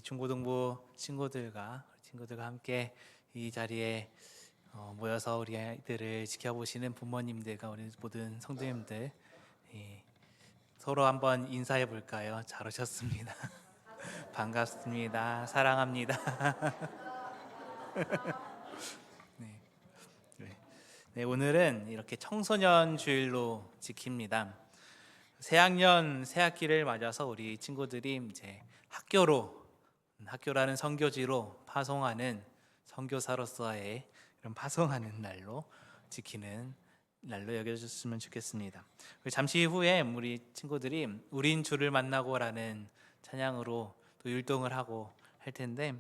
중고등부 친구들과 함께 이 자리에 모여서 우리 아이들을 지켜보시는 부모님들과 우리 모든 성도님들, 서로 한번 인사해 볼까요? 잘 오셨습니다. 반갑습니다. 사랑합니다. 네, 네. 네, 오늘은 이렇게 청소년 주일로 지킵니다. 새학년 새학기를 맞아서 우리 친구들이 이제 학교라는 선교지로 파송하는 선교사로서의 이런 파송하는 날로 지키는 날로 여겨줬으면 좋겠습니다. 잠시 후에 우리 친구들이 우린 주를 만나고라는 찬양으로 또 율동을 하고 할 텐데,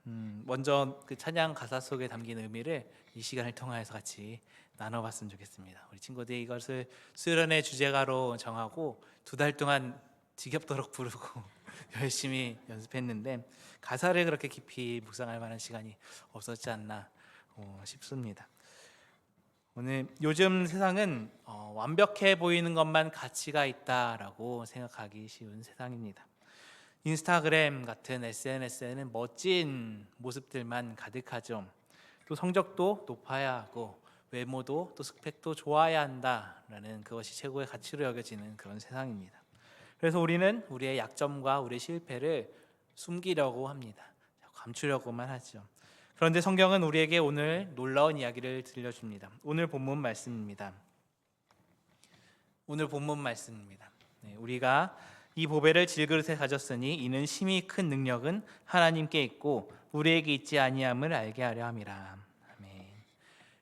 먼저 그 찬양 가사 속에 담긴 의미를 이 시간을 통해서 같이 나눠봤으면 좋겠습니다. 우리 친구들이 이것을 수련의 주제가로 정하고 2달 동안 지겹도록 부르고 열심히 연습했는데 가사를 그렇게 깊이 묵상할 만한 시간이 없었지 않나 싶습니다. 오늘 요즘 세상은 완벽해 보이는 것만 가치가 있다라고 생각하기 쉬운 세상입니다. 인스타그램 같은 SNS에는 멋진 모습들만 가득하죠. 또 성적도 높아야 하고 외모도 또 스펙도 좋아야 한다라는 그것이 최고의 가치로 여겨지는 그런 세상입니다. 그래서 우리는 우리의 약점과 우리의 실패를 숨기려고 합니다. 감추려고만 하죠. 그런데 성경은 우리에게 오늘 놀라운 이야기를 들려줍니다. 오늘 본문 말씀입니다. 네, 우리가 이 보배를 질그릇에 가졌으니 이는 심히 큰 능력은 하나님께 있고 우리에게 있지 아니함을 알게 하려 함이라. 아멘.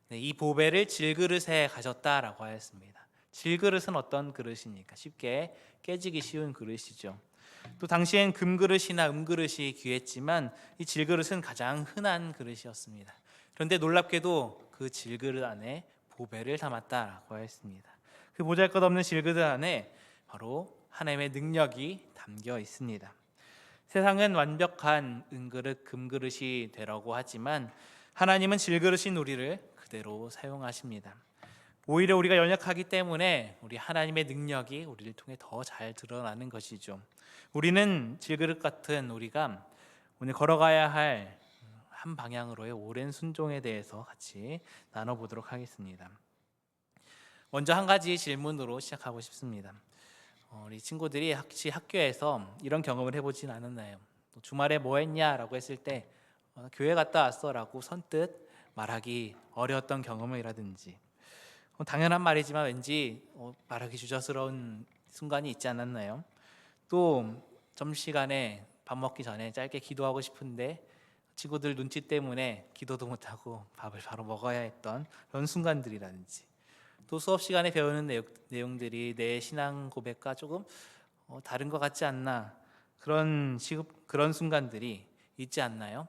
네, 이 보배를 질그릇에 가졌다라고 하였습니다. 질그릇은 어떤 그릇입니까? 쉽게 깨지기 쉬운 그릇이죠. 또 당시엔 금그릇이나 은그릇이 귀했지만 이 질그릇은 가장 흔한 그릇이었습니다. 그런데 놀랍게도 그 질그릇 안에 보배를 담았다라고 하였습니다. 그 보잘것없는 질그릇 안에 바로 하나님의 능력이 담겨 있습니다. 세상은 완벽한 은그릇, 금그릇이 되라고 하지만 하나님은 질그릇인 우리를 그대로 사용하십니다. 오히려 우리가 연약하기 때문에 우리 하나님의 능력이 우리를 통해 더 잘 드러나는 것이죠. 우리는 질그릇 같은 우리가 오늘 걸어가야 할 한 방향으로의 오랜 순종에 대해서 같이 나눠보도록 하겠습니다. 먼저 한 가지 질문으로 시작하고 싶습니다. 우리 친구들이 혹시 학교에서 이런 경험을 해보진 않았나요? 주말에 뭐 했냐라고 했을 때 교회 갔다 왔어라고 선뜻 말하기 어려웠던 경험이라든지, 당연한 말이지만 왠지 말하기 주저스러운 순간이 있지 않았나요? 또 점심시간에 밥 먹기 전에 짧게 기도하고 싶은데 친구들 눈치 때문에 기도도 못하고 밥을 바로 먹어야 했던 그런 순간들이라든지, 또 수업 시간에 배우는 내용들이 내 신앙 고백과 조금 다른 것 같지 않나, 그런 순간들이 있지 않나요?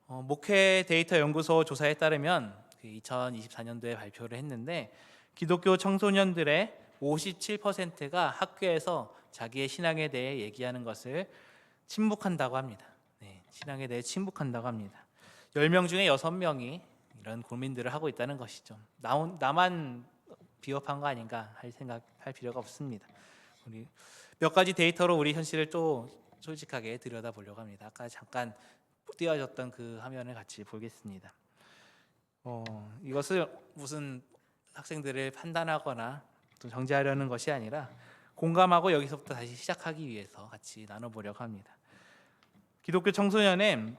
목회 데이터 연구소 조사에 따르면 2024년도에 발표를 했는데 기독교 청소년들의 57%가 학교에서 자기의 신앙에 대해 얘기하는 것을 침묵한다고 합니다. 네, 신앙에 대해 침묵한다고 합니다. 10명 중에 6명이 이런 고민들을 하고 있다는 것이죠. 나만 비겁한 거 아닌가 할 생각할 필요가 없습니다. 우리 몇 가지 데이터로 우리 현실을 또 솔직하게 들여다보려고 합니다. 아까 잠깐 띄워졌던 그 화면을 같이 보겠습니다. 이것을 무슨 학생들을 판단하거나 또 정죄하려는 것이 아니라 공감하고 여기서부터 다시 시작하기 위해서 같이 나눠보려고 합니다. 기독교 청소년의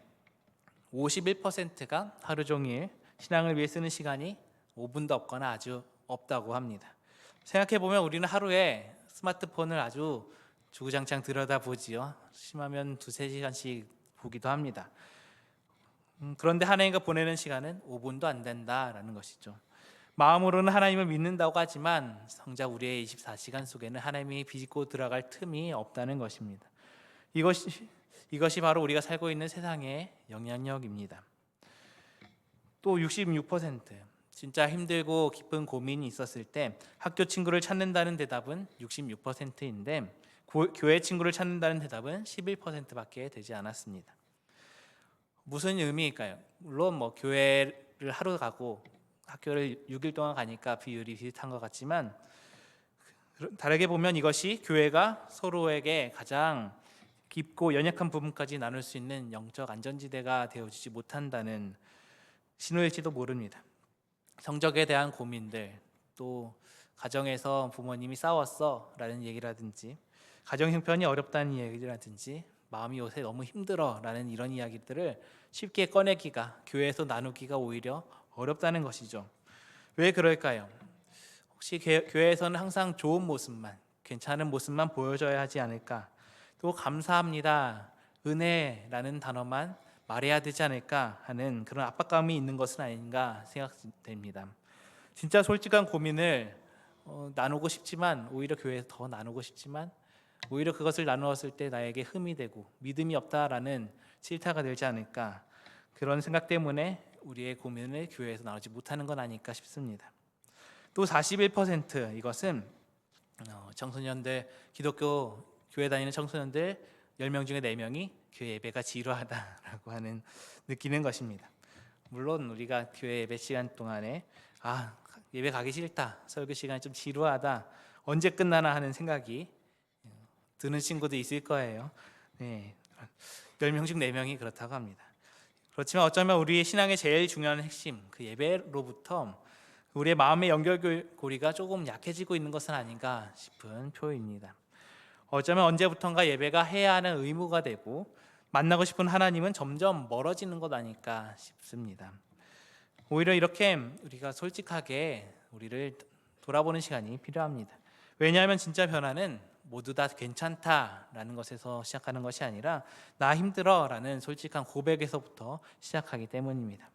51%가 하루 종일 신앙을 위해 쓰는 시간이 5분도 없거나 아주 없다고 합니다. 생각해보면 우리는 하루에 스마트폰을 아주 주구장창 들여다보지요. 심하면 2-3시간씩 보기도 합니다. 그런데 하나님과 보내는 시간은 5분도 안 된다라는 것이죠. 마음으로는 하나님을 믿는다고 하지만 정작 우리의 24시간 속에는 하나님이 비집고 들어갈 틈이 없다는 것입니다. 이것이 바로 우리가 살고 있는 세상의 영향력입니다. 또 66%, 진짜 힘들고 깊은 고민이 있었을 때 학교 친구를 찾는다는 대답은 66%인데 교회 친구를 찾는다는 대답은 11%밖에 되지 않았습니다. 무슨 의미일까요? 물론 교회를 하루 가고 학교를 6일 동안 가니까 비율이 비슷한 것 같지만, 다르게 보면 이것이 교회가 서로에게 가장 깊고 연약한 부분까지 나눌 수 있는 영적 안전지대가 되어주지 못한다는 신호일지도 모릅니다. 성적에 대한 고민들, 또 가정에서 부모님이 싸웠어 라는 얘기라든지, 가정 형편이 어렵다는 얘기라든지, 마음이 요새 너무 힘들어 라는 이런 이야기들을 쉽게 꺼내기가, 교회에서 나누기가 오히려 어렵다는 것이죠. 왜 그럴까요? 혹시 교회에서는 항상 좋은 모습만, 괜찮은 모습만 보여줘야 하지 않을까? 또 감사합니다, 은혜라는 단어만 말해야 되지 않을까 하는 그런 압박감이 있는 것은 아닌가 생각됩니다. 진짜 솔직한 고민을 나누고 싶지만, 오히려 교회에서 더 나누고 싶지만, 오히려 그것을 나누었을 때 나에게 흠이 되고 믿음이 없다라는 실타가 되지 않을까, 그런 생각 때문에 우리의 고민을 교회에서 나누지 못하는 건 아닐까 싶습니다. 또 41%, 이것은 청소년들, 기독교 교회 다니는 청소년들 10명 중에 4명이 교회 예배가 지루하다라고 하는 느끼는 것입니다. 물론 우리가 교회 예배 시간 동안에 예배 가기 싫다, 설교 시간이 좀 지루하다, 언제 끝나나 하는 생각이 드는 친구도 있을 거예요. 10명 중 4명이 그렇다고 합니다. 그렇지만 어쩌면 우리의 신앙의 제일 중요한 핵심, 그 예배로부터 우리의 마음의 연결고리가 조금 약해지고 있는 것은 아닌가 싶은 표현입니다. 어쩌면 언제부턴가 예배가 해야 하는 의무가 되고, 만나고 싶은 하나님은 점점 멀어지는 것 아닐까 싶습니다. 오히려 이렇게 우리가 솔직하게 우리를 돌아보는 시간이 필요합니다. 왜냐하면 진짜 변화는 모두 다 괜찮다라는 것에서 시작하는 것이 아니라 나 힘들어라는 솔직한 고백에서부터 시작하기 때문입니다.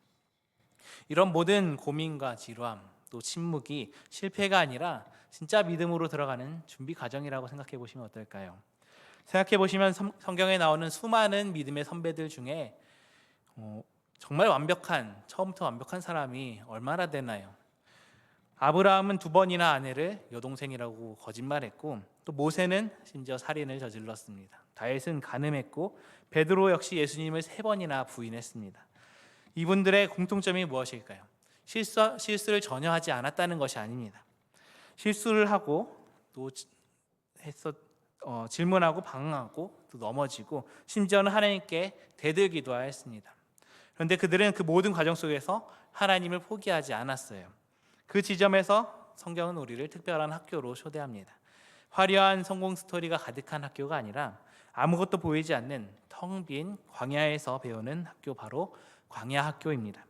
이런 모든 고민과 지루함, 또 침묵이 실패가 아니라 진짜 믿음으로 들어가는 준비 과정이라고 생각해 보시면 어떨까요? 생각해 보시면 성경에 나오는 수많은 믿음의 선배들 중에 정말 완벽한, 처음부터 완벽한 사람이 얼마나 되나요? 아브라함은 2번이나 아내를 여동생이라고 거짓말했고, 또 모세는 심지어 살인을 저질렀습니다. 다윗은 간음했고, 베드로 역시 예수님을 3번이나 부인했습니다. 이분들의 공통점이 무엇일까요? 실수를 전혀 하지 않았다는 것이 아닙니다. 실수를 하고 또 질문하고 방황하고 또 넘어지고, 심지어는 하나님께 대들기도 하였습니다. 그런데 그들은 그 모든 과정 속에서 하나님을 포기하지 않았어요. 그 지점에서 성경은 우리를 특별한 학교로 초대합니다. 화려한 성공 스토리가 가득한 학교가 아니라 아무것도 보이지 않는 텅 빈 광야에서 배우는 학교, 바로 광야 학교입니다.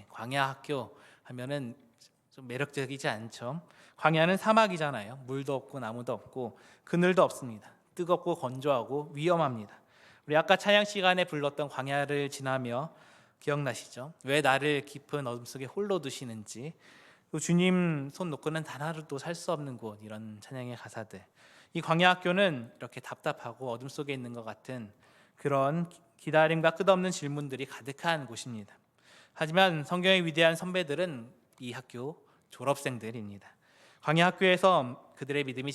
광야 학교 하면은 좀 매력적이지 않죠? 광야는 사막이잖아요. 물도 없고 나무도 없고 그늘도 없습니다. 뜨겁고 건조하고 위험합니다. 우리 아까 찬양 시간에 불렀던 광야를 지나며 기억나시죠? 왜 나를 깊은 어둠 속에 홀로 두시는지, 또 주님 손 놓고는 단 하루도 살 수 없는 곳, 이런 찬양의 가사들. 이 광야 학교는 이렇게 답답하고 어둠 속에 있는 것 같은 그런 기다림과 끝없는 질문들이 가득한 곳입니다. 하지만 성경의 위대한 선배들은 이 학교 졸업생들입니다. 광야 학교에서 그들의 믿음이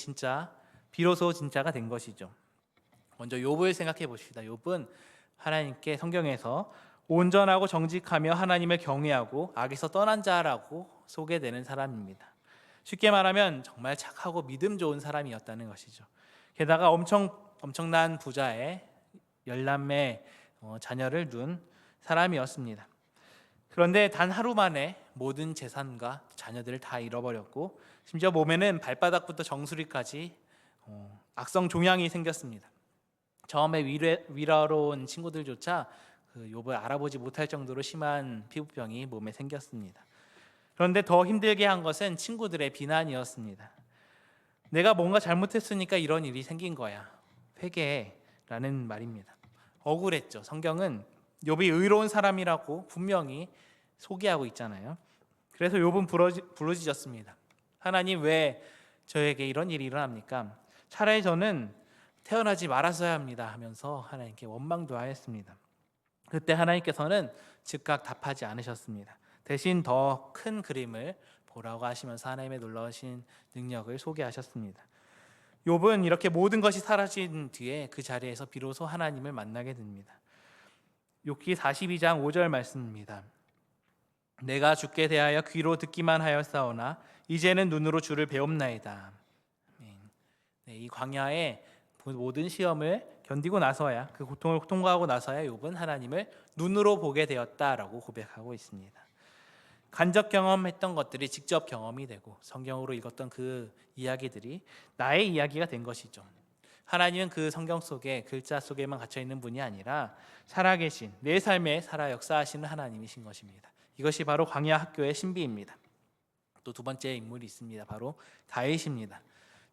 비로소 진짜가 된 것이죠. 먼저 욥을 생각해 봅시다. 욥은 하나님께 성경에서 온전하고 정직하며 하나님을 경외하고 악에서 떠난 자라고 소개되는 사람입니다. 쉽게 말하면 정말 착하고 믿음 좋은 사람이었다는 것이죠. 게다가 엄청난 부자의 10남매 자녀를 둔 사람이었습니다. 그런데 단 하루 만에 모든 재산과 자녀들을 다 잃어버렸고, 심지어 몸에는 발바닥부터 정수리까지 악성 종양이 생겼습니다. 처음에 위로하러 온 친구들조차 그 욥을 알아보지 못할 정도로 심한 피부병이 몸에 생겼습니다. 그런데 더 힘들게 한 것은 친구들의 비난이었습니다. 내가 뭔가 잘못했으니까 이런 일이 생긴 거야, 회개라는 말입니다. 억울했죠. 성경은 욥이 의로운 사람이라고 분명히 소개하고 있잖아요. 그래서 욥은 부르짖었습니다. 하나님, 왜 저에게 이런 일이 일어납니까? 차라리 저는 태어나지 말았어야 합니다 하면서 하나님께 원망도 하였습니다. 그때 하나님께서는 즉각 답하지 않으셨습니다. 대신 더 큰 그림을 보라고 하시면서 하나님의 놀라우신 능력을 소개하셨습니다. 욥은 이렇게 모든 것이 사라진 뒤에 그 자리에서 비로소 하나님을 만나게 됩니다. 욥기 42장 5절 말씀입니다. 내가 주께 대하여 귀로 듣기만 하였사오나 이제는 눈으로 주를 배움나이다. 이 광야의 모든 시험을 견디고 나서야, 그 고통을 통과하고 나서야 욥은 하나님을 눈으로 보게 되었다라고 고백하고 있습니다. 간접 경험했던 것들이 직접 경험이 되고 성경으로 읽었던 그 이야기들이 나의 이야기가 된 것이죠. 하나님은 그 성경 속에 글자 속에만 갇혀 있는 분이 아니라 살아계신 내 삶에 살아 역사하시는 하나님이신 것입니다. 이것이 바로 광야 학교의 신비입니다. 또 두 번째 인물이 있습니다. 바로 다윗입니다.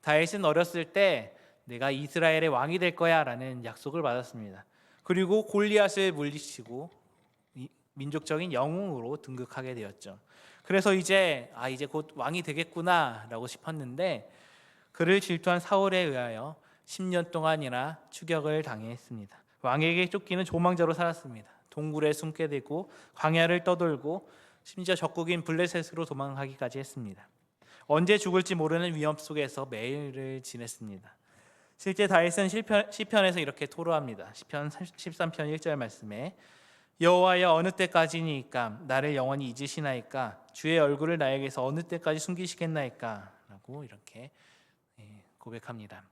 다윗은 어렸을 때 내가 이스라엘의 왕이 될 거야 라는 약속을 받았습니다. 그리고 골리앗을 물리치고 민족적인 영웅으로 등극하게 되었죠. 그래서 이제 곧 왕이 되겠구나 라고 싶었는데 그를 질투한 사울에 의하여 10년 동안이나 추격을 당했습니다. 왕에게 쫓기는 조망자로 살았습니다. 동굴에 숨게 되고 광야를 떠돌고 심지어 적국인 블레셋으로 도망가기까지 했습니다. 언제 죽을지 모르는 위험 속에서 매일을 지냈습니다. 실제 다윗은 시편에서 이렇게 토로합니다. 시편 13편 1절 말씀에 여호와여 어느 때까지니까 나를 영원히 잊으시나이까 주의 얼굴을 나에게서 어느 때까지 숨기시겠나이까 라고 이렇게 고백합니다.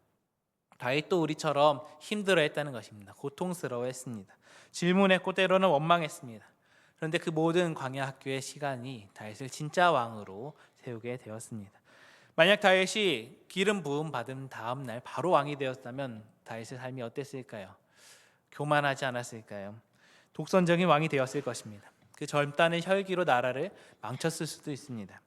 다윗도 우리처럼 힘들어했다는 것입니다. 고통스러워했습니다. 질문했고 때로는 원망했습니다. 그런데 그 모든 광야 학교의 시간이 다윗을 진짜 왕으로 세우게 되었습니다. 만약 다윗이 기름 부음 받은 다음 날 바로 왕이 되었다면 다윗의 삶이 어땠을까요? 교만하지 않았을까요? 독선적인 왕이 되었을 것입니다. 그 젊다는 혈기로 나라를 망쳤을 수도 있습니다.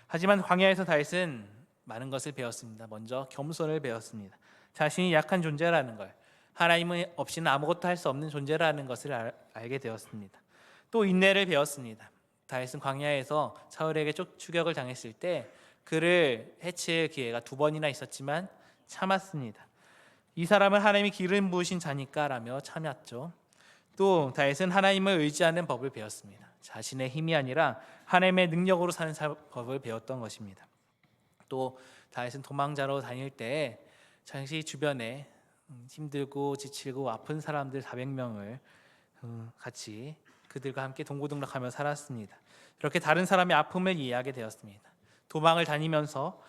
하지만 광야에서 다윗은 많은 것을 배웠습니다. 먼저 겸손을 배웠습니다. 자신이 약한 존재라는 걸, 하나님 없이는 아무것도 할 수 없는 존재라는 것을 알게 되었습니다. 또 인내를 배웠습니다. 다윗은 광야에서 사울에게 추격을 당했을 때 그를 해칠 기회가 2번이나 있었지만 참았습니다. 이 사람은 하나님이 기름 부으신 자니까라며 참았죠. 또 다윗은 하나님을 의지하는 법을 배웠습니다. 자신의 힘이 아니라 하나님의 능력으로 사는 법을 배웠던 것입니다. 또 다윗은 도망자로 다닐 때 자신 주변에 힘들고 지치고 아픈 사람들 400명을 같이 그들과 함께 동고동락하며 살았습니다. 이렇게 다른 사람의 아픔을 이해하게 되었습니다. 도망을 다니면서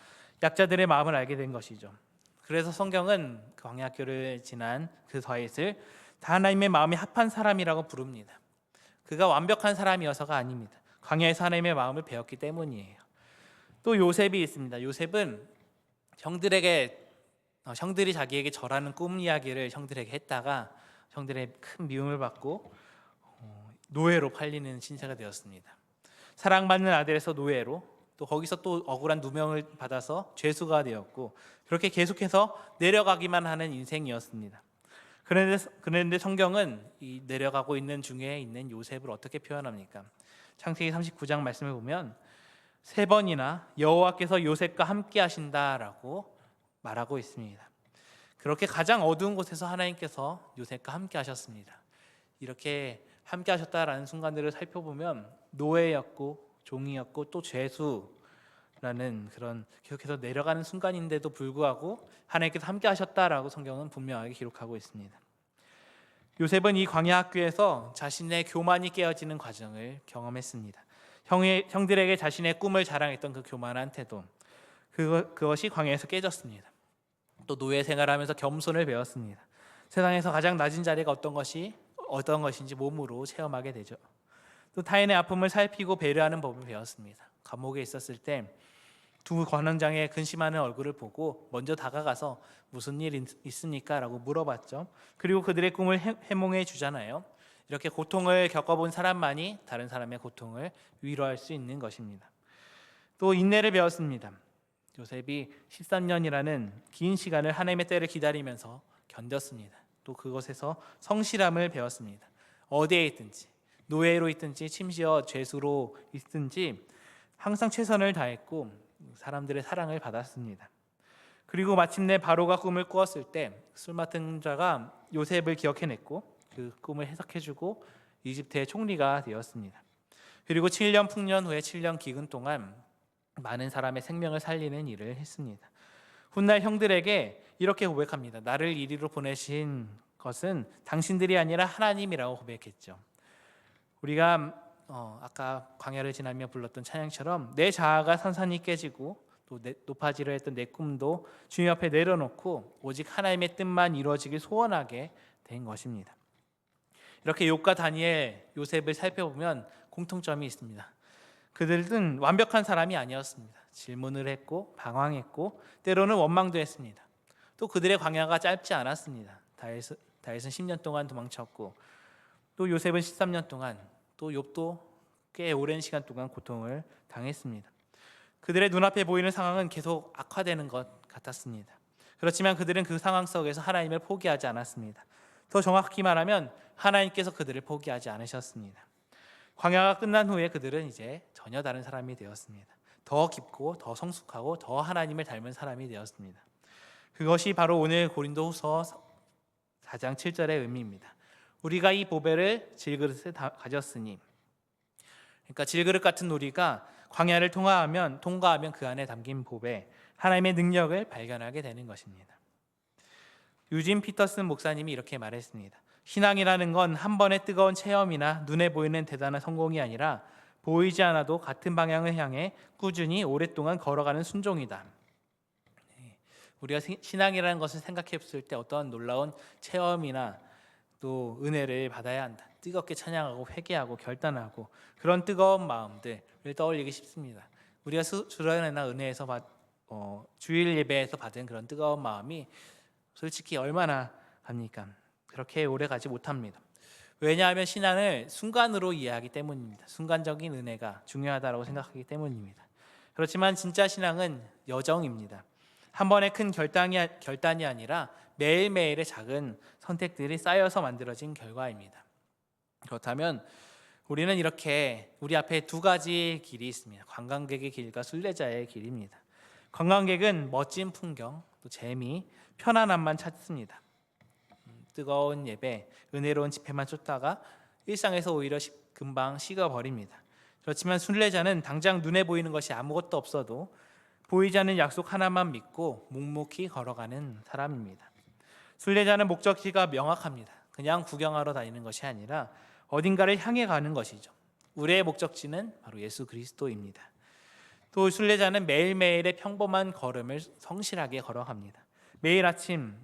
약자들의 마음을 알게 된 것이죠. 그래서 성경은 광야학교를 지난 그 다윗을 다 하나님의 마음이 합한 사람이라고 부릅니다. 그가 완벽한 사람이어서가 아닙니다. 광야에서 하나님의 마음을 배웠기 때문이에요. 또 요셉이 있습니다. 요셉은 형들이 자기에게 절하는 꿈 이야기를 형들에게 했다가 형들의 큰 미움을 받고 노예로 팔리는 신세가 되었습니다. 사랑받는 아들에서 노예로, 또 거기서 또 억울한 누명을 받아서 죄수가 되었고 그렇게 계속해서 내려가기만 하는 인생이었습니다. 그런데 성경은 이 내려가고 있는 중에 있는 요셉을 어떻게 표현합니까? 창세기 39장 말씀을 보면 3번이나 여호와께서 요셉과 함께 하신다라고 말하고 있습니다. 그렇게 가장 어두운 곳에서 하나님께서 요셉과 함께 하셨습니다. 이렇게 함께 하셨다라는 순간들을 살펴보면 노예였고 종이었고 또 죄수라는 그런 계속해서 내려가는 순간인데도 불구하고 하나님께서 함께 하셨다라고 성경은 분명하게 기록하고 있습니다. 요셉은 이 광야 학교에서 자신의 교만이 깨어지는 과정을 경험했습니다. 형들에게 자신의 꿈을 자랑했던 그 교만한 태도, 그것이 광야에서 깨졌습니다. 또 노예 생활하면서 겸손을 배웠습니다. 세상에서 가장 낮은 자리가 어떤 것인지 몸으로 체험하게 되죠. 또 타인의 아픔을 살피고 배려하는 법을 배웠습니다. 감옥에 있었을 때 두 관원장의 근심하는 얼굴을 보고 먼저 다가가서 무슨 일 있습니까? 라고 물어봤죠. 그리고 그들의 꿈을 해몽해 주잖아요. 이렇게 고통을 겪어본 사람만이 다른 사람의 고통을 위로할 수 있는 것입니다. 또 인내를 배웠습니다. 요셉이 13년이라는 긴 시간을 하나님의 때를 기다리면서 견뎠습니다. 또 그것에서 성실함을 배웠습니다. 어디에 있든지, 노예로 있든지 심지어 죄수로 있든지 항상 최선을 다했고 사람들의 사랑을 받았습니다. 그리고 마침내 바로가 꿈을 꾸었을 때 술 맡은 자가 요셉을 기억해냈고 그 꿈을 해석해주고 이집트의 총리가 되었습니다. 그리고 7년 풍년 후에 7년 기근 동안 많은 사람의 생명을 살리는 일을 했습니다. 훗날 형들에게 이렇게 고백합니다. 나를 이리로 보내신 것은 당신들이 아니라 하나님이라고 고백했죠. 우리가 아까 광야를 지나며 불렀던 찬양처럼 내 자아가 산산이 깨지고 또 높아지려 했던 내 꿈도 주님 앞에 내려놓고 오직 하나님의 뜻만 이루어지길 소원하게 된 것입니다. 이렇게 욥과 다니엘, 요셉을 살펴보면 공통점이 있습니다. 그들은 완벽한 사람이 아니었습니다. 질문을 했고 방황했고 때로는 원망도 했습니다. 또 그들의 광야가 짧지 않았습니다. 다윗은 10년 동안 도망쳤고 또 요셉은 13년 동안, 또 욥도 꽤 오랜 시간 동안 고통을 당했습니다. 그들의 눈앞에 보이는 상황은 계속 악화되는 것 같았습니다. 그렇지만 그들은 그 상황 속에서 하나님을 포기하지 않았습니다. 더 정확히 말하면 하나님께서 그들을 포기하지 않으셨습니다. 광야가 끝난 후에 그들은 이제 전혀 다른 사람이 되었습니다. 더 깊고 더 성숙하고 더 하나님을 닮은 사람이 되었습니다. 그것이 바로 오늘 고린도후서 4장 7절의 의미입니다. 우리가 이 보배를 질그릇에 가졌으니, 그러니까 질그릇 같은 우리가 광야를 통과하면 그 안에 담긴 보배, 하나님의 능력을 발견하게 되는 것입니다. 유진 피터슨 목사님이 이렇게 말했습니다. 신앙이라는 건 한 번의 뜨거운 체험이나 눈에 보이는 대단한 성공이 아니라 보이지 않아도 같은 방향을 향해 꾸준히 오랫동안 걸어가는 순종이다. 우리가 신앙이라는 것을 생각해 봤을 때 어떤 놀라운 체험이나 또 은혜를 받아야 한다. 뜨겁게 찬양하고 회개하고 결단하고 그런 뜨거운 마음들을 떠올리기 쉽습니다. 우리가 주일이나 은혜에서 주일 예배에서 받은 그런 뜨거운 마음이 솔직히 얼마나 합니까? 그렇게 오래 가지 못합니다. 왜냐하면 신앙을 순간으로 이해하기 때문입니다. 순간적인 은혜가 중요하다고 생각하기 때문입니다. 그렇지만 진짜 신앙은 여정입니다. 한 번의 큰 결단이 아니라 매일매일의 작은 선택들이 쌓여서 만들어진 결과입니다. 그렇다면 우리는 이렇게 우리 앞에 두 가지 길이 있습니다. 관광객의 길과 순례자의 길입니다. 관광객은 멋진 풍경, 또 재미, 편안함만 찾습니다. 뜨거운 예배, 은혜로운 집회만 쫓다가 일상에서 오히려 금방 식어버립니다. 그렇지만 순례자는 당장 눈에 보이는 것이 아무것도 없어도 보이지 않는 약속 하나만 믿고 묵묵히 걸어가는 사람입니다. 순례자는 목적지가 명확합니다. 그냥 구경하러 다니는 것이 아니라 어딘가를 향해 가는 것이죠. 우리의 목적지는 바로 예수 그리스도입니다. 또 순례자는 매일매일의 평범한 걸음을 성실하게 걸어갑니다. 매일 아침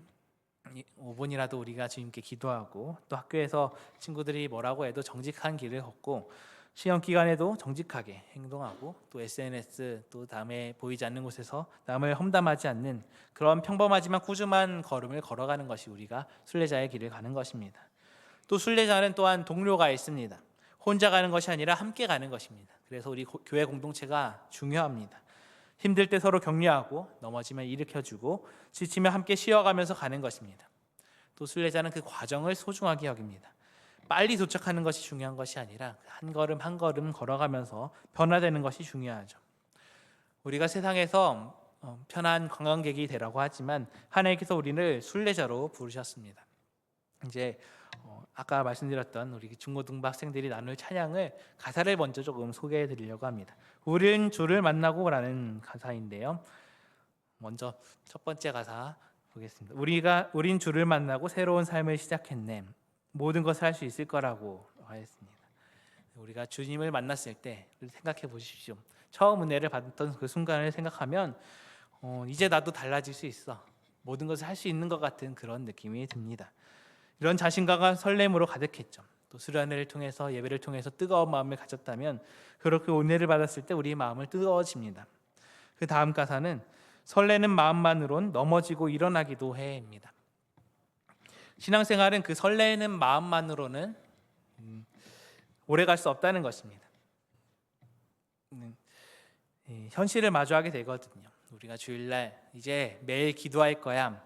5분이라도 우리가 주님께 기도하고 또 학교에서 친구들이 뭐라고 해도 정직한 길을 걷고 시험 기간에도 정직하게 행동하고 또 SNS 또 남의 보이지 않는 곳에서 남을 험담하지 않는 그런 평범하지만 꾸준한 걸음을 걸어가는 것이 우리가 순례자의 길을 가는 것입니다. 또 순례자는 또한 동료가 있습니다. 혼자 가는 것이 아니라 함께 가는 것입니다. 그래서 우리 교회 공동체가 중요합니다. 힘들 때 서로 격려하고 넘어지면 일으켜주고 지치면 함께 쉬어가면서 가는 것입니다. 또 순례자는 그 과정을 소중하게 여깁니다. 빨리 도착하는 것이 중요한 것이 아니라 한 걸음 한 걸음 걸어가면서 변화되는 것이 중요하죠. 우리가 세상에서 편한 관광객이 되라고 하지만 하나님께서 우리를 순례자로 부르셨습니다. 이제 아까 말씀드렸던 우리 중고등부 학생들이 나눌 찬양을 가사를 먼저 조금 소개해 드리려고 합니다. 우린 주를 만나고 라는 가사인데요. 먼저 첫 번째 가사 보겠습니다. 우린 주를 만나고 새로운 삶을 시작했네. 모든 것을 할 수 있을 거라고 하였습니다. 우리가 주님을 만났을 때 생각해 보십시오. 처음 은혜를 받았던 그 순간을 생각하면 이제 나도 달라질 수 있어. 모든 것을 할 수 있는 것 같은 그런 느낌이 듭니다. 이런 자신감과 설렘으로 가득했죠. 또 수련회를 통해서 예배를 통해서 뜨거운 마음을 가졌다면 그렇게 은혜를 받았을 때 우리의 마음을 뜨거워집니다. 그 다음 가사는 설레는 마음만으론 넘어지고 일어나기도 해입니다. 신앙생활은 그 설레는 마음만으로는 오래 갈 수 없다는 것입니다. 현실을 마주하게 되거든요. 우리가 주일날 이제 매일 기도할 거야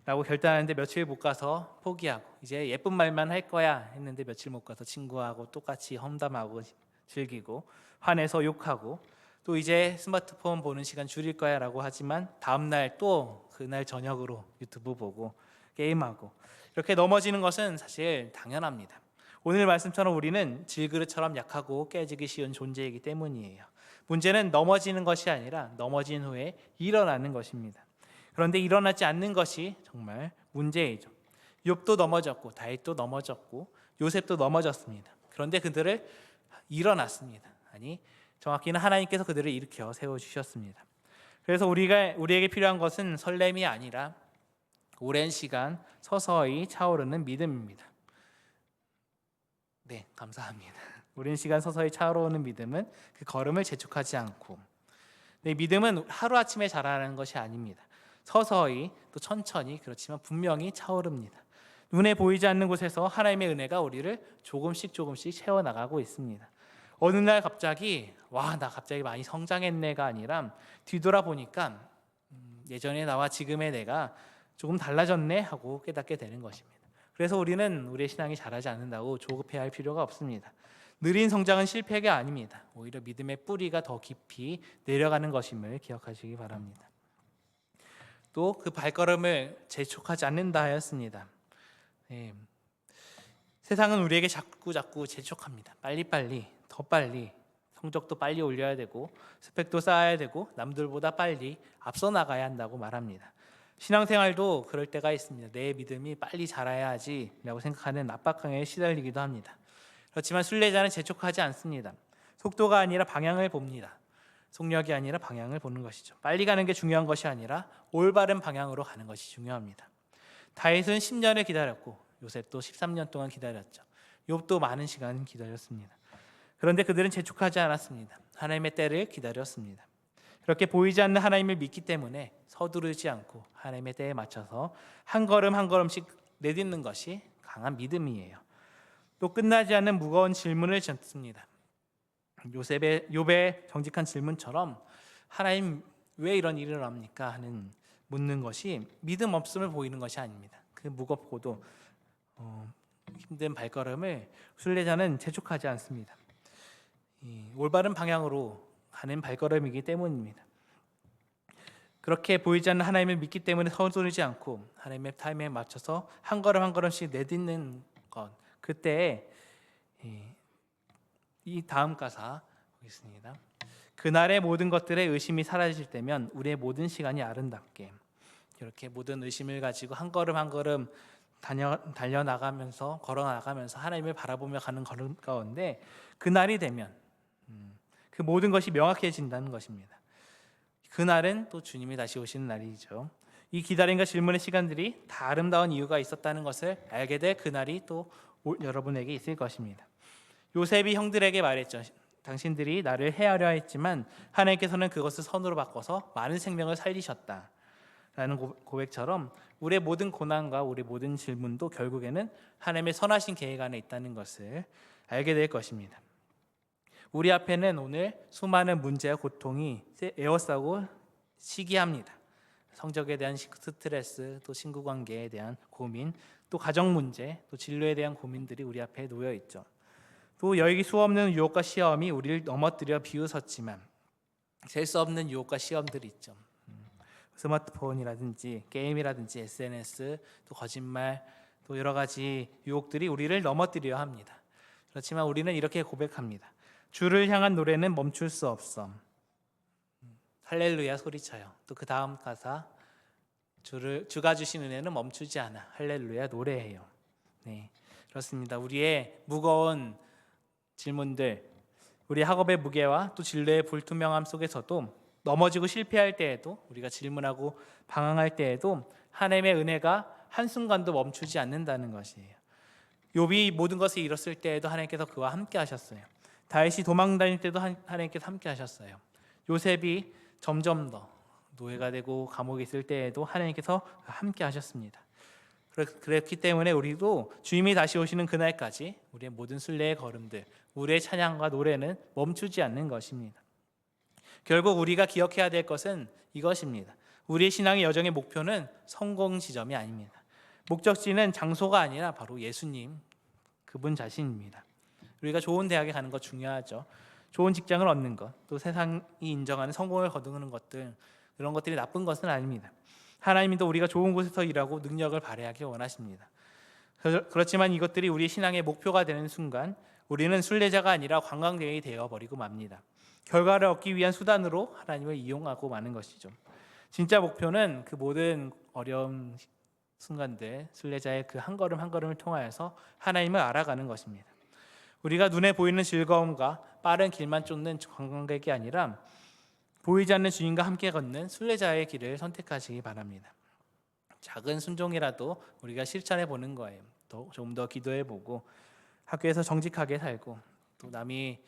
라고 결단하는데 며칠 못 가서 포기하고 이제 예쁜 말만 할 거야 했는데 며칠 못 가서 친구하고 똑같이 험담하고 즐기고 화내서 욕하고 또 이제 스마트폰 보는 시간 줄일 거야 라고 하지만 다음날 또 그날 저녁으로 유튜브 보고 게임하고 이렇게 넘어지는 것은 사실 당연합니다. 오늘 말씀처럼 우리는 질그릇처럼 약하고 깨지기 쉬운 존재이기 때문이에요. 문제는 넘어지는 것이 아니라 넘어진 후에 일어나는 것입니다. 그런데 일어나지 않는 것이 정말 문제이죠. 욥도 넘어졌고 다윗도 넘어졌고 요셉도 넘어졌습니다. 그런데 그들을 일어났습니다. 아니 정확히는 하나님께서 그들을 일으켜 세워주셨습니다. 그래서 우리에게 필요한 것은 설렘이 아니라 오랜 시간 서서히 차오르는 믿음입니다. 네, 감사합니다. 오랜 시간 서서히 차오르는 믿음은 그 걸음을 재촉하지 않고, 네, 믿음은 하루아침에 자라는 것이 아닙니다. 서서히 또 천천히, 그렇지만 분명히 차오릅니다. 눈에 보이지 않는 곳에서 하나님의 은혜가 우리를 조금씩 채워나가고 있습니다. 어느 날 갑자기 나 갑자기 많이 성장했네가 아니라 뒤돌아보니까 예전의 나와 지금의 내가 조금 달라졌네 하고 깨닫게 되는 것입니다. 그래서 우리는 우리의 신앙이 자라지 않는다고 조급해할 필요가 없습니다. 느린 성장은 실패가 아닙니다. 오히려 믿음의 뿌리가 더 깊이 내려가는 것임을 기억하시기 바랍니다. 또 그 발걸음을 재촉하지 않는다 하였습니다. 네. 세상은 우리에게 자꾸 재촉합니다. 빨리, 더 빨리, 성적도 빨리 올려야 되고 스펙도 쌓아야 되고 남들보다 빨리 앞서 나가야 한다고 말합니다. 신앙생활도 그럴 때가 있습니다. 내 믿음이 빨리 자라야 하지 라고 생각하는 압박감에 시달리기도 합니다. 그렇지만 순례자는 재촉하지 않습니다. 속도가 아니라 방향을 봅니다. 속력이 아니라 방향을 보는 것이죠. 빨리 가는 게 중요한 것이 아니라 올바른 방향으로 가는 것이 중요합니다. 다윗은 10년을 기다렸고 요셉도 13년 동안 기다렸죠. 욥도 많은 시간 기다렸습니다. 그런데 그들은 재촉하지 않았습니다. 하나님의 때를 기다렸습니다. 그렇게 보이지 않는 하나님을 믿기 때문에 서두르지 않고 하나님의 때에 맞춰서 한 걸음씩 내딛는 것이 강한 믿음이에요. 또 끝나지 않는 무거운 질문을 졌습니다. 욥의 정직한 질문처럼 하나님 왜 이런 일을 합니까? 하는 묻는 것이 믿음 없음을 보이는 것이 아닙니다. 그 무겁고도 힘든 발걸음을 순례자는 재촉하지 않습니다. 올바른 방향으로 가는 발걸음이기 때문입니다. 그렇게 보이지 않는 하나님을 믿기 때문에 서두르지 않고 하나님의 타임에 맞춰서 한 걸음씩 내딛는 것, 그때 이 다음 가사 보겠습니다. 그날의 모든 것들의 의심이 사라질 때면 우리의 모든 시간이 아름답게, 이렇게 모든 의심을 가지고 한 걸음 달려나가면서 걸어나가면서 하나님을 바라보며 가는 걸음 가운데 그날이 되면 그 모든 것이 명확해진다는 것입니다. 그날은 또 주님이 다시 오시는 날이죠. 이 기다림과 질문의 시간들이 다 아름다운 이유가 있었다는 것을 알게 될 그날이 또 여러분에게 있을 것입니다. 요셉이 형들에게 말했죠. 당신들이 나를 해하려 했지만 하나님께서는 그것을 선으로 바꿔서 많은 생명을 살리셨다 라는 고백처럼 우리의 모든 고난과 우리의 모든 질문도 결국에는 하나님의 선하신 계획 안에 있다는 것을 알게 될 것입니다. 우리 앞에는 오늘 수많은 문제와 고통이 에워싸고 시기합니다. 성적에 대한 스트레스, 또 친구 관계에 대한 고민, 또 가정 문제, 또 진로에 대한 고민들이 우리 앞에 놓여 있죠. 또 여기 수없는 유혹과 시험이 우리를 넘어뜨려 비웃었지만 셀 수 없는 유혹과 시험들이 있죠. 스마트폰이라든지 게임이라든지 SNS, 또 거짓말, 또 여러 가지 유혹들이 우리를 넘어뜨려 합니다. 그렇지만 우리는 이렇게 고백합니다. 주를 향한 노래는 멈출 수 없어. 할렐루야 소리쳐요. 또 그 다음 가사, 주가 주신 은혜는 멈추지 않아. 할렐루야 노래해요. 네, 그렇습니다. 우리의 무거운 질문들, 우리 학업의 무게와 또 진로의 불투명함 속에서도 넘어지고 실패할 때에도, 우리가 질문하고 방황할 때에도 하나님의 은혜가 한순간도 멈추지 않는다는 것이에요. 욥이 모든 것을 잃었을 때에도 하나님께서 그와 함께 하셨어요. 다윗이 도망 다닐 때도 하나님께서 함께 하셨어요. 요셉이 점점 더 노예가 되고 감옥에 있을 때에도 하나님께서 함께 하셨습니다. 그렇기 때문에 우리도 주님이 다시 오시는 그날까지 우리의 모든 순례의 걸음들, 우리의 찬양과 노래는 멈추지 않는 것입니다. 결국 우리가 기억해야 될 것은 이것입니다. 우리의 신앙의 여정의 목표는 성공 지점이 아닙니다. 목적지는 장소가 아니라 바로 예수님, 그분 자신입니다. 우리가 좋은 대학에 가는 것 중요하죠. 좋은 직장을 얻는 것, 또 세상이 인정하는 성공을 거두는 것들, 그런 것들이 나쁜 것은 아닙니다. 하나님도 우리가 좋은 곳에서 일하고 능력을 발휘하기 원하십니다. 그렇지만 이것들이 우리의 신앙의 목표가 되는 순간 우리는 순례자가 아니라 관광객이 되어버리고 맙니다. 결과를 얻기 위한 수단으로 하나님을 이용하고 마는 것이죠. 진짜 목표는 그 모든 어려운 순간들, 순례자의 그 한 걸음 한 걸음을 통하여서 하나님을 알아가는 것입니다. 우리가 눈에 보이는 즐거움과 빠른 길만 쫓는 관광객이 아니라 보이지 않는 주님과 함께 걷는 순례자의 길을 선택하시기 바랍니다. 작은 순종이라도 우리가 실천해 보는 거예요. 좀 더 기도해 보고 학교에서 정직하게 살고 또 남이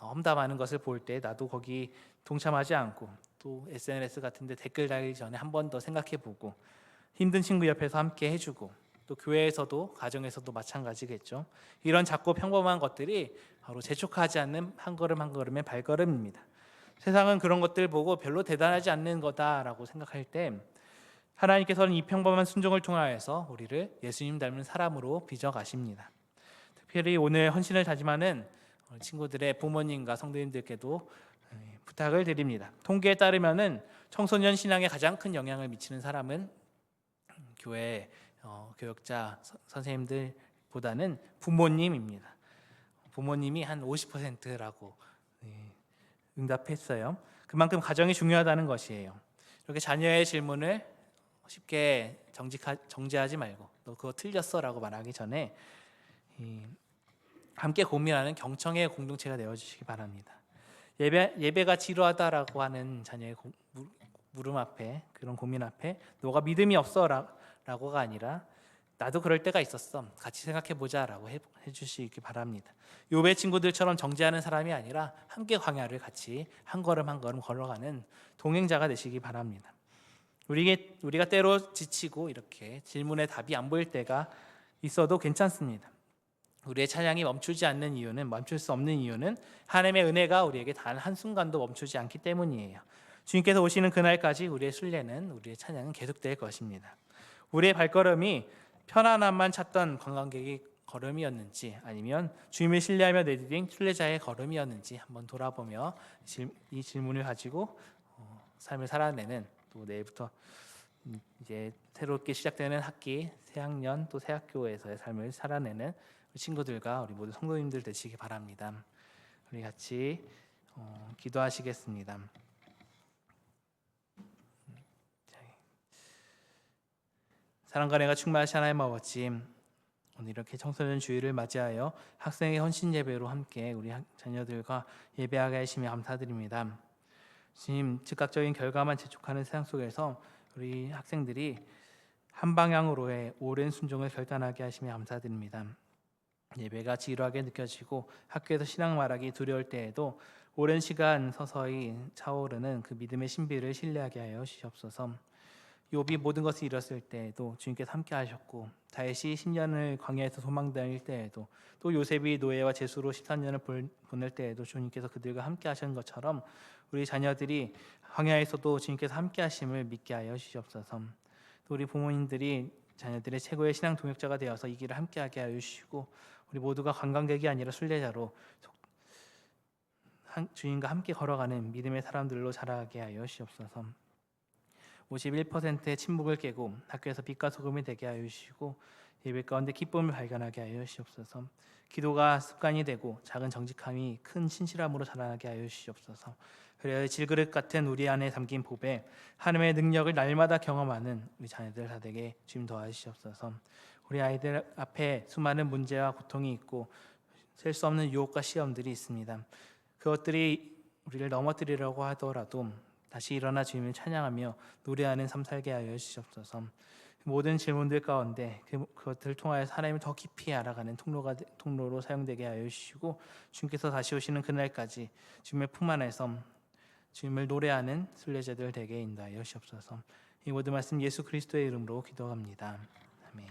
험담하는 것을 볼 때 나도 거기 동참하지 않고 또 SNS 같은 데 댓글 달기 전에 한 번 더 생각해 보고 힘든 친구 옆에서 함께 해주고 또 교회에서도 가정에서도 마찬가지겠죠. 이런 작고 평범한 것들이 바로 재촉하지 않는 한 걸음 한 걸음의 발걸음입니다. 세상은 그런 것들 보고 별로 대단하지 않는 거다라고 생각할 때 하나님께서는 이 평범한 순종을 통하여서 우리를 예수님 닮은 사람으로 빚어 가십니다. 특별히 오늘 헌신을 다짐하는 친구들의 부모님과 성도님들께도 부탁을 드립니다. 통계에 따르면은 청소년 신앙에 가장 큰 영향을 미치는 사람은 교회 교역자 선생님들보다는 부모님입니다. 부모님이 한 50%라고 응답했어요. 그만큼 가정이 중요하다는 것이에요. 이렇게 자녀의 질문을 쉽게 정죄하지 말고 너 그거 틀렸어라고 말하기 전에 함께 고민하는 경청의 공동체가 되어주시기 바랍니다. 예배가 지루하다라고 하는 자녀의 물음 앞에 그런 고민 앞에 너가 믿음이 없어라고가 아니라 나도 그럴 때가 있었어 같이 생각해보자라고 해주시기 바랍니다. 욥의 친구들처럼 정죄하는 사람이 아니라 함께 광야를 같이 한 걸음 한 걸음 걸어가는 동행자가 되시기 바랍니다. 우리가 때로 지치고 이렇게 질문에 답이 안 보일 때가 있어도 괜찮습니다. 우리의 찬양이 멈출 수 없는 이유는 하나님의 은혜가 우리에게 단 한순간도 멈추지 않기 때문이에요. 주님께서 오시는 그날까지 우리의 순례는 우리의 찬양은 계속될 것입니다. 우리의 발걸음이 편안함만 찾던 관광객의 걸음이었는지 아니면 주님을 신뢰하며 내디딘 순례자의 걸음이었는지 한번 돌아보며 이 질문을 가지고 삶을 살아내는 또 내일부터 이제 새롭게 시작되는 학기, 새학년 또 새학교에서의 삶을 살아내는 친구들과 우리 모두 성도님들 되시기 바랍니다. 우리 같이 기도하시겠습니다. 사랑과 은혜가 충만하신 하나님 아버지, 오늘 이렇게 청소년 주일을 맞이하여 학생의 헌신 예배로 함께 우리 자녀들과 예배하게 하시며 감사드립니다. 주님, 즉각적인 결과만 재촉하는 세상 속에서 우리 학생들이 한 방향으로의 오랜 순종을 결단하게 하시며 감사드립니다. 예배가 지루하게 느껴지고 학교에서 신앙 말하기 두려울 때에도 오랜 시간 서서히 차오르는 그 믿음의 신비를 신뢰하게 하여 주시옵소서. 욥이 모든 것을 잃었을 때에도 주님께서 함께 하셨고 다윗이 10년을 광야에서 도망다닐 때에도 또 요셉이 노예와 제수로 13년을 보낼 때에도 주님께서 그들과 함께 하신 것처럼 우리 자녀들이 광야에서도 주님께서 함께 하심을 믿게 하여 주시옵소서. 또 우리 부모님들이 자녀들의 최고의 신앙 동역자가 되어서 이 길을 함께 하게 하여 주시고 우리 모두가 관광객이 아니라 순례자로 주님과 함께 걸어가는 믿음의 사람들로 자라게 하여 주시옵소서. 51%의 침묵을 깨고 학교에서 빛과 소금이 되게 하여 주시고 예배 가운데 기쁨을 발견하게 하여 주시옵소서. 기도가 습관이 되고 작은 정직함이 큰 신실함으로 자라나게 하여 주시옵소서. 그래야 질그릇 같은 우리 안에 담긴 복에 하나님의 능력을 날마다 경험하는 우리 자녀들 다 되게 주님 도와주시옵소서. 우리 아이들 앞에 수많은 문제와 고통이 있고 셀 수 없는 유혹과 시험들이 있습니다. 그것들이 우리를 넘어뜨리려고 하더라도 다시 일어나 주님을 찬양하며 노래하는 삶 살게 하여 주시옵소서. 모든 질문들 가운데 그것들을 통하여 하나님을 더 깊이 알아가는 통로로 사용되게 하여 주시고 주님께서 다시 오시는 그날까지 주님의 품 안에서 주님을 노래하는 순례자들 되게 인도하여 주시옵소서. 이 모든 말씀 예수 그리스도의 이름으로 기도합니다. 아멘.